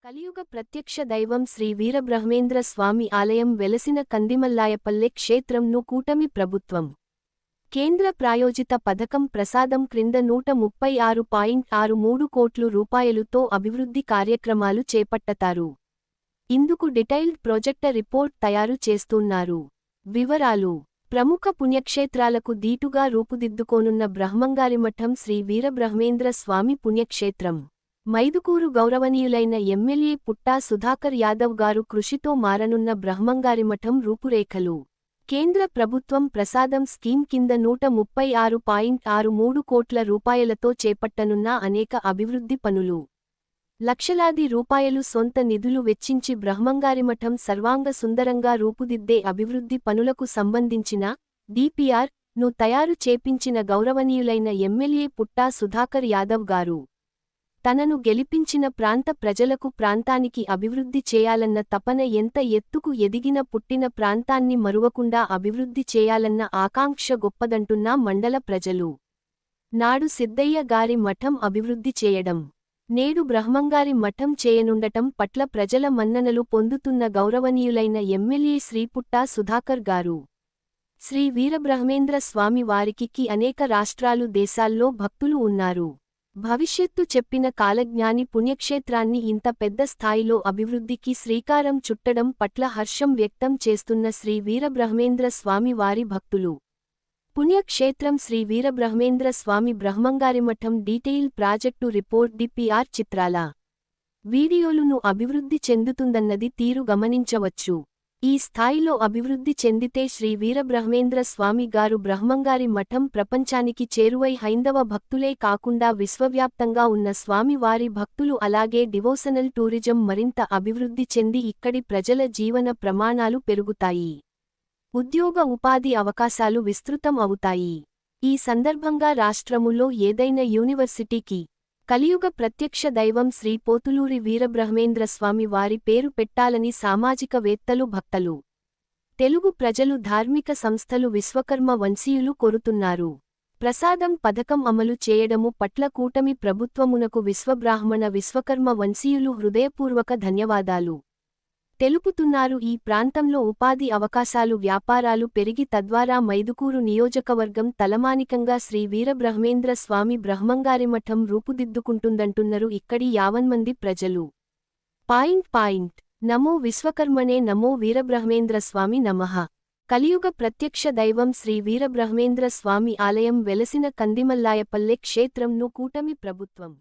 కలియుగ ప్రత్యక్ష దైవం శ్రీ వీరబ్రహ్మేంద్ర స్వామి ఆలయం వెలసిన కందిమల్లాయపల్లె క్షేత్రంను కూటమి ప్రభుత్వం కేంద్ర ప్రాయోజిత పథకం ప్రసాదం క్రింద 136.63 కోట్లు రూపాయలుతో అభివృద్ధి కార్యక్రమాలు చేపట్టతారు. ఇందుకు డీటెయిల్డ్ ప్రాజెక్ట్ రిపోర్ట్ తయారు చేస్తున్నారు. వివరాలు: ప్రముఖ పుణ్యక్షేత్రాలకు దీటుగా రూపుదిద్దుకోనున్న బ్రహ్మంగారిమఠం శ్రీ వీరబ్రహ్మేంద్ర స్వామి పుణ్యక్షేత్రం. మైదుకూరు గౌరవనీయులైన ఎమ్మెల్యే పుట్టా సుధాకర్ యాదవ్ గారు కృషితో మారనున్న బ్రహ్మంగారిమఠం రూపురేఖలు. కేంద్ర ప్రభుత్వం ప్రసాదం స్కీమ్ కింద 136.63 కోట్ల రూపాయలతో చేపట్టనున్న అనేక అభివృద్ధి పనులు. లక్షలాది రూపాయలు సొంత నిధులు వెచ్చించి బ్రహ్మంగారిమఠం సర్వాంగ సుందరంగా రూపుదిద్దే అభివృద్ధి పనులకు సంబంధించిన DPR ను తయారు చేపించిన గౌరవనీయులైన ఎమ్మెల్యే పుట్టా సుధాకర్ యాదవ్ గారు తనను గెలిపించిన ప్రాంత ప్రజలకు ప్రాంతానికి అభివృద్ధి చేయాలన్న తపన ఎంత ఎత్తుకు ఎదిగిన పుట్టిన ప్రాంతాన్ని మరువకుండా అభివృద్ధి చేయాలన్న ఆకాంక్ష గొప్పదంటున్న మండల ప్రజలు. నాడు సిద్ధయ్య గారి మఠం అభివృద్ధి చేయడం, నేడు బ్రహ్మంగారి మఠం చేయనుండటం పట్ల ప్రజల మన్ననలు పొందుతున్న గౌరవనీయులైన ఎమ్మెల్యే శ్రీ పుట్టా సుధాకర్ గారు శ్రీ వీరబ్రహ్మేంద్ర స్వామి వారికి అనేక రాష్ట్రాలు దేశాల్లో భక్తులు ఉన్నారు. భవిష్యత్తు చెప్పిన కాలజ్ఞాని పుణ్యక్షేత్రాన్ని ఇంత పెద్ద స్థాయిలో అభివృద్ధికి శ్రీకారం చుట్టడం పట్ల హర్షం వ్యక్తం చేస్తున్న శ్రీ వీరబ్రహ్మేంద్ర స్వామి వారి భక్తులు. పుణ్యక్షేత్రం Shri Veerabrahmendra Swami Brahmamgarimatham detail project report DPR చిత్రాల, వీడియోలును అభివృద్ధి చెందుతుందన్నది తీరు గమనించవచ్చు. ఈ స్థాయిలో అభివృద్ధి చెందితే శ్రీ వీరబ్రహ్మేంద్ర స్వామి గారు బ్రహ్మంగారి మఠం ప్రపంచానికి చేరువై హైందవ భక్తులే కాకుండా విశ్వవ్యాప్తంగా ఉన్న స్వామి వారి భక్తులు అలాగే డివోషనల్ టూరిజం మరింత అభివృద్ధి చెంది ఇక్కడి ప్రజల జీవన ప్రమాణాలు పెరుగుతాయి. ఉద్యోగ ఉపాధి అవకాశాలు విస్తృతం అవుతాయి. ఈ సందర్భంగా రాష్ట్రములో ఏదైనా యూనివర్సిటీకి కలియుగ ప్రత్యక్ష దైవం శ్రీ పోతులూరి వీరబ్రహ్మేంద్ర స్వామి వారి పేరు పెట్టాలని సామాజికవేత్తలు, భక్తలు, తెలుగు ప్రజలు, ధార్మిక సంస్థలు, విశ్వకర్మ వంశీయులు కోరుతున్నారు. ప్రసాదం పథకం అమలు చేయడము పట్ల కూటమి ప్రభుత్వమునకు విశ్వబ్రాహ్మణ, విశ్వకర్మ వంశీయులు హృదయపూర్వక ధన్యవాదాలు తెలుపుతున్నారు. ఈ ప్రాంతంలో ఉపాధి అవకాశాలు, వ్యాపారాలు పెరిగి తద్వారా మైదుకూరు నియోజకవర్గం తలమానికంగా శ్రీ వీరబ్రహ్మేంద్ర స్వామి బ్రహ్మంగారిమఠం రూపుదిద్దుకుంటుందంటున్నారు ఇక్కడి యావన్మంది ప్రజలు. నమో విశ్వకర్మణే నమో వీరబ్రహ్మేంద్ర స్వామి నమః. కలియుగ ప్రత్యక్ష దైవం శ్రీ వీరబ్రహ్మేంద్ర స్వామి ఆలయం వెలసిన కందిమల్లాయపల్లె క్షేత్రంను కూటమి ప్రభుత్వం